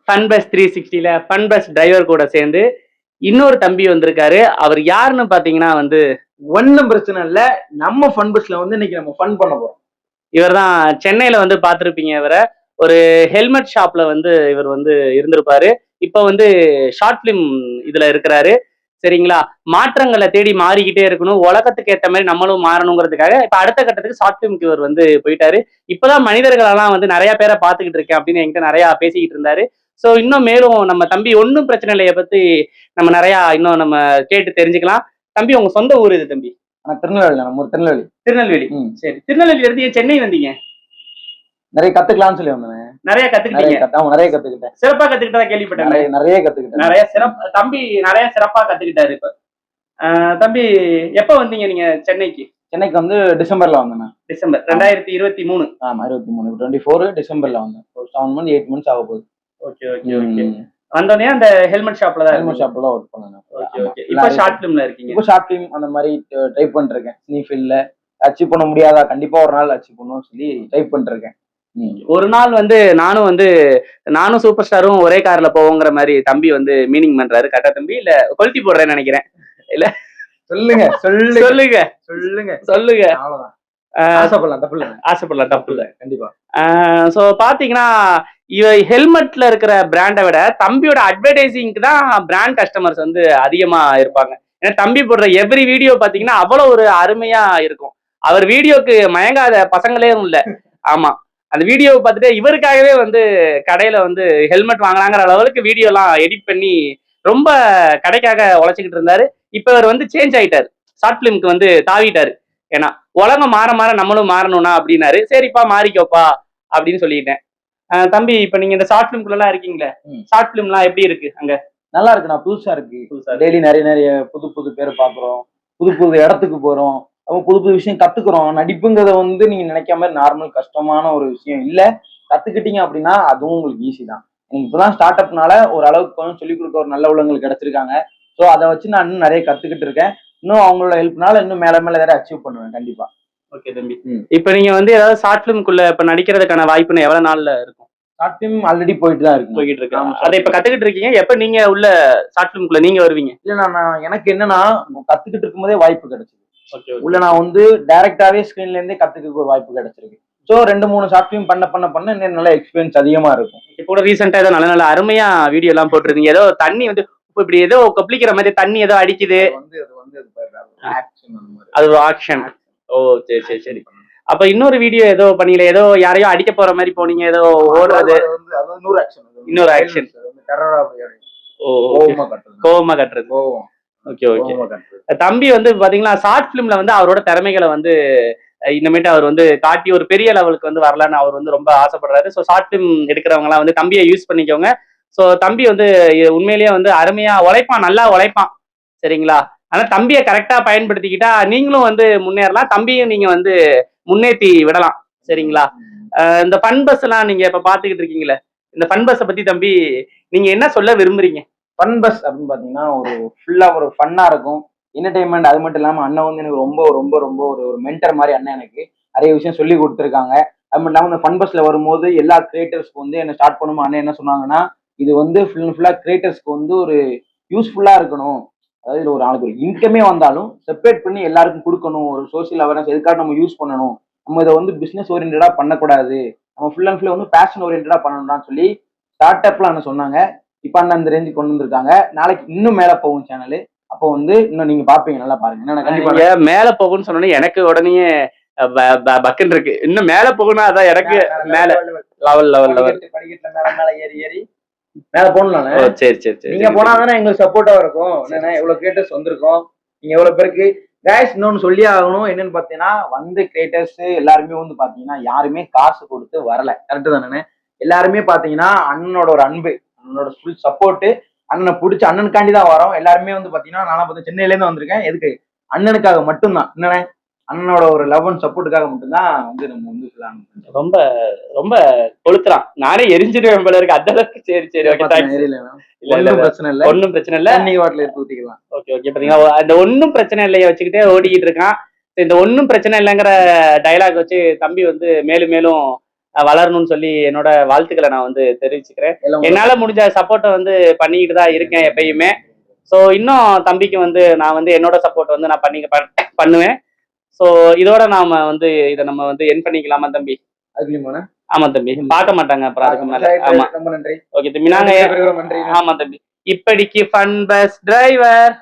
Fun bus 360ல fun bus driver கூட சேர்ந்து இன்னொரு தம்பி வந்திருக்காரு. அவர் யாருன்னு பாத்தீங்கன்னா வந்து ஒன்னும் பிரச்சனை இல்ல. நம்ம ஃபன் பஸ்ல வந்து இன்னைக்கு நம்ம ஃபன் பண்ண போறோம். இவர் தான் சென்னையில வந்து பார்த்திருப்பீங்க இவரை. ஒரு ஹெல்மெட் ஷாப்ல வந்து இவர் வந்து இருந்திருப்பாரு. இப்ப வந்து ஷார்ட் பிலிம் இதுல இருக்கிறாரு. சரிங்களா? மாற்றங்களை தேடி மாறிக்கிட்டே இருக்கணும். உலகத்துக்கு ஏற்ற மாதிரி நம்மளும் மாறணுங்கிறதுக்காக இப்ப அடுத்த கட்டத்துக்கு ஷார்ட் பிலிம்க்கு இவர் வந்து போயிட்டாரு. இப்பதான் மனிதர்களெல்லாம் வந்து நிறைய பேரை பார்த்துக்கிட்டு இருக்கேன் அப்படின்னு என்கிட்ட நிறைய பேசிக்கிட்டு இருந்தாரு. ஸோ இன்னும் மேலும் நம்ம தம்பி ஒன்றும் பிரச்சனை இல்லையை பத்தி நம்ம நிறைய இன்னும் நம்ம கேட்டு தெரிஞ்சுக்கலாம். தம்பி உங்க சொந்த ஊர் இது தம்பி? திருநெல்வேலி. நம்ம ஒரு திருநெல்வேலி. திருநெல்வேலி. சரி, திருநெல்வேலி எடுத்து சென்னை வந்தீங்க? நிறைய கத்துக்கலாம்னு சொல்லி வந்தேன். நிறைய கத்துக்கிட்டீங்க? நிறைய கத்துக்கிட்டேன். சிறப்பா கத்துக்கிட்டதா கேள்விப்பட்டேன். நிறைய கத்துக்கிட்டேன். நிறைய சிறப்பு தம்பி நிறைய சிறப்பா கத்துக்கிட்டாரு. இப்ப தம்பி எப்ப வந்தீங்க நீங்க சென்னைக்கு? சென்னைக்கு வந்து டிசம்பர்ல வந்தேன். டிசம்பர் 2023. ஆமா 23 24 டிசம்பர்ல வந்தேன். 7 months 8 months ஆக போகுது. Okay okay okay. வந்தோடனே அந்த ஹெல்மெட் ஷாப்ல தான் ஒர்க் பண்ணேன். Okay okay. இப்போ ஷார்ட் ஃபிலிம்ல இருக்கீங்க? இப்போ ஷார்ட் ஃபிலிம் அந்த மாதிரி ட்ரை பண்ணிருக்கேன். சினி ஃபீல்ட்ல அச்சீவ் பண்ண முடியாதா? கண்டிப்பா ஒரு நாள் அச்சீவ் பண்ணுவோம் சொல்லி ட்ரை பண்ணிருக்கேன். ஒரு நாள் வந்து நானும் சூப்பர் ஸ்டாரும் ஒரே கார்ல போவோங்கிற மாதிரி தம்பி வந்து மீனிங் பண்றாரு. கரெக்டா தம்பி? இல்ல கொளுத்தி போடுறேன்னு நினைக்கிறேன். இல்ல சொல்லுங்க சொல்லுங்க சொல்லுங்க சொல்லுங்க சொல்லுங்க. அவ்வளவுதான். ஆசைப்படலாம், தப்பு இல்ல. ஆசைப்படலாம், தப்பு இல்ல. கண்டிப்பா. சோ பாத்தீங்கன்னா இவ ஹெல்மெட்ல இருக்கிற பிராண்டை விட தம்பியோட அட்வர்டைசிங்க்கு தான் பிராண்ட் கஸ்டமர்ஸ் வந்து அதிகமா இருப்பாங்க. ஏன்னா தம்பி போடுற எவ்ரி வீடியோ பாத்தீங்கன்னா அவ்வளவு ஒரு அருமையா இருக்கும். அவர் வீடியோக்கு மயங்காத பசங்களே இல்ல. ஆமா, அந்த வீடியோவை பார்த்துட்டு இவருக்காகவே வந்து கடையில வந்து ஹெல்மெட் வாங்கினாங்கிற அளவுக்கு வீடியோ எல்லாம் எடிட் பண்ணி ரொம்ப கடைக்காக உழைச்சிக்கிட்டு இருந்தாரு. இப்ப இவர் வந்து சேஞ்ச் ஆயிட்டாரு. ஷார்ட் பிலிம்க்கு வந்து தாவிட்டாரு. ஏன்னா உலகம் மாற மாற நம்மளும் மாறணும்னா அப்படின்னாரு. சரிப்பா மாறிக்கோப்பா அப்படின்னு சொல்லிட்டேன். தம்பி இப்ப நீங்க இந்த ஷார்ட் பிலிம்குள்ள எல்லாம் இருக்கீங்களே, ஷார்ட் பிலிம் எல்லாம் எப்படி இருக்கு அங்க? நல்லா இருக்கு. நான் புதுசா இருக்கு. டெய்லி நிறைய புது பேரை பாக்குறோம். புது இடத்துக்கு போறோம். புது விஷயம் கத்துக்கிறோம். நடிப்புங்கிறத வந்து நீங்க நினைக்காம நார்மல் கஷ்டமான ஒரு விஷயம் இல்ல. கத்துக்கிட்டீங்க அப்படின்னா அதுவும் உங்களுக்கு ஈஸி தான். எனக்கு இப்பதான் ஸ்டார்ட் அப்னால ஒரு அளவுக்கு கொஞ்சம் சொல்லிக் கொடுக்க ஒரு நல்ல உள்ளவங்களுக்கு கிடைச்சிருக்காங்க. ஸோ அதை வச்சு நான் இன்னும் நிறைய கத்துக்கிட்டு இருக்கேன். இன்னும் அவங்களோட ஹெல்ப்னால இன்னும் மேல வேற அச்சீவ் பண்ணுவேன் கண்டிப்பா. ஓகே தம்பி. இப்ப நீங்க வந்து ஏதாவது ஷார்ட் பிலிம்குள்ள இப்ப நடிக்கிறதுக்கான வாய்ப்புன்னு எவ்வளவு நாள்ல இருக்கும்? ஷார்ட் பிலிம் ஆல்ரெடி போயிட்டு தான் இருக்கு. அதை இப்ப கத்துக்கிட்டு இருக்கீங்க. எப்ப நீங்க உள்ள ஷார்ட் பிலிம்குள்ள நீங்க வருவீங்க? இல்ல நான் எனக்கு என்னன்னா கத்துக்கிட்டு இருக்கும்போதே வாய்ப்பு கிடைச்சது. உள்ள நான் வந்து டைரக்டாவே ஸ்கிரீன்ல இருந்தே கத்துக்க ஒரு வாய்ப்பு கிடைச்சிருக்கு. சோ 2-3 ஷார்ட் பிலிம் பண்ண நல்ல எக்ஸ்பீரியன்ஸ் அதிகமா இருக்கும். இப்போ ரீசெண்டா ஏதோ நல்ல அருமையா வீடியோ எல்லாம் போட்டுருந்தீங்க. ஏதோ தண்ணி வந்து இப்படி ஏதோ கொப்பளிக்கிற மாதிரி தண்ணி ஏதோ அடிக்குது. அது ஒரு ஆக்ஷன். ஓ சரி சரி சரி. அப்ப இன்னொரு வீடியோ ஏதோ பண்ணீங்க, ஏதோ யாரையோ அடிக்க போற மாதிரி போனீங்க, ஏதோ ஓடுறது. இன்னொரு ஆக்ஷன். கோவமா கட்டுறது. Okay okay. தம்பி வந்து பாத்தீங்கன்னா ஷார்ட் பிலிம்ல வந்து அவரோட திறமைகளை வந்து இனிமேட்டு அவர் வந்து காட்டி ஒரு பெரிய லெவலுக்கு வந்து வரலான்னு அவர் வந்து ரொம்ப ஆசைப்படுறாரு. ஸோ ஷார்ட் பிலிம் எடுக்கிறவங்க எல்லாம் வந்து தம்பியை யூஸ் பண்ணிக்கோங்க. ஸோ தம்பி வந்து உண்மையிலேயே வந்து அருமையா உழைப்பான், நல்லா உழைப்பான். சரிங்களா? ஆனா தம்பியை கரெக்டா பயன்படுத்திக்கிட்டா நீங்களும் வந்து முன்னேறலாம், தம்பியும் நீங்க வந்து முன்னேற்றி விடலாம். சரிங்களா? இந்த ஃபன் பஸ் எல்லாம் நீங்க இப்ப பாத்துக்கிட்டு இருக்கீங்களே, இந்த ஃபன் பஸ்ஸை பத்தி தம்பி நீங்க என்ன சொல்ல விரும்புறீங்க? ஃபன் பஸ் அப்படின்னு பாத்தீங்கன்னா ஒரு ஃபுல்லா ஒரு ஃபன்னா இருக்கும், என்டர்டைன்மெண்ட். அது மட்டும் இல்லாம அண்ணன் வந்து எனக்கு ரொம்ப ரொம்ப ரொம்ப ஒரு மென்டர் மாதிரி அண்ணன் எனக்கு நிறைய விஷயம் சொல்லி கொடுத்துருக்காங்க. அது மட்டும் இல்லாம இந்த ஃபன் பஸ்ல வரும்போது எல்லா கிரியேட்டர்ஸ்க்கு வந்து என்ன ஸ்டார்ட் பண்ணும்போது அண்ணன் என்ன சொன்னாங்கன்னா, இது வந்து ஃபுல்லா கிரியேட்டர்ஸ்க்கு வந்து ஒரு யூஸ்ஃபுல்லா இருக்கணும். அதாவது ஒரு நாளைக்கு ஒரு இன்கமே வந்தாலும் செப்பரேட் பண்ணி எல்லாருக்கும் கொடுக்கணும். ஒரு சோசியல் அவேர்னஸ் எதுக்காக நம்ம யூஸ் பண்ணணும். நம்ம இதை வந்து பிசினஸ் ஓரியன்டா பண்ணக்கூடாது, நம்ம ஃபுல் அண்ட் ஃபுல் வந்து பேஷன் ஓரியன்டா பண்ணணும்னு சொல்லி ஸ்டார்ட் அப்ல அண்ணன் சொன்னாங்க. இப்ப அண்ணன் அந்த ரேஞ்சு கொண்டு வந்திருக்காங்க. நாளைக்கு இன்னும் மேல போகும் சேனல். அப்போ வந்து இன்னும் நீங்க பாப்பீங்க, நல்லா பாருங்க. கண்டிப்பா மேல போகும்னு சொன்னோன்னே எனக்கு உடனே பக்குன்னு இருக்கு. இன்னும் மேல போகணும். அதான் எனக்கு மேல லெவல் படிக்கட்டுல மேல ஏறி மேல போகணும். சரி சரி சரி. நீங்க போனாதானே எங்களுக்கு சப்போர்ட்டா இருக்கும். என்னன்னா எவ்வளவு கிரியேட்டர்ஸ் வந்திருக்கோம், நீங்க எவ்வளவு பேருக்கு கைஸ் இன்னொன்னு சொல்லி ஆகணும். என்னன்னு பாத்தீங்கன்னா வந்து கிரியேட்டர்ஸ் எல்லாருமே வந்து பாத்தீங்கன்னா யாருமே காசு கொடுத்து வரல. கரெக்டு தானே? எல்லாருமே பாத்தீங்கன்னா அண்ணனோட ஒரு அன்பு, அண்ணனோட ஃபுல் சப்போர்ட், அண்ணனை பிடிச்ச அண்ணனுக்காண்டி தான் வரோம். எல்லாருமே வந்து பாத்தீங்கன்னா நானும் பார்த்தா சென்னையில இருந்து வந்திருக்கேன். எதுக்கு? அண்ணனுக்காக மட்டும்தான். என்னண்ணே அண்ணனோட ஒரு லவ் அண்ட் சப்போர்ட்டுக்காக மட்டும்தான் வந்து நம்ம வந்து ரொம்ப ரொம்ப கொளுத்துறான். நானே எரிஞ்சிருவேன் போல இருக்கு அந்த அளவுக்கு. சரி சரி ஓகே. பிரச்சனை இல்லை, ஒன்னும் பிரச்சனை இல்லை. தண்ணி வாட்டில எடுத்து ஊத்திக்கலாம். Okay okay. பாத்தீங்கன்னா அந்த ஒன்னும் பிரச்சனை இல்லைய வச்சுக்கிட்டே ஓடிக்கிட்டு இருக்கான். இந்த ஒன்னும் பிரச்சனை இல்லைங்கிற டைலாக் வச்சு தம்பி வந்து மேலும் மேலும் வளரணும்னு சொல்லி என்னோட வாழ்த்துக்களை நான் வந்து தெரிவிச்சுக்கிறேன். எல்லாம் என்னால முடிஞ்ச சப்போர்ட்டை வந்து பண்ணிக்கிட்டு தான் இருக்கேன் எப்பயுமே. ஸோ இன்னும் தம்பிக்கு வந்து நான் வந்து என்னோட சப்போர்ட் வந்து நான் பண்ணுவேன். ஸோ இதோட நாம வந்து இதை நம்ம வந்து என் பண்ணிக்கலாமா தம்பி? அதுக்குள்ளேயுமாண்ணா? ஆமா தம்பி, பார்க்க மாட்டாங்க அப்புறம் அதுக்கு மேல. ஆமா ரொம்ப நன்றி. ஓகே தம்பி, நாங்க நன்றி. ஆமா தம்பி. இப்படிக்கு ஃபன் பஸ் டிரைவர்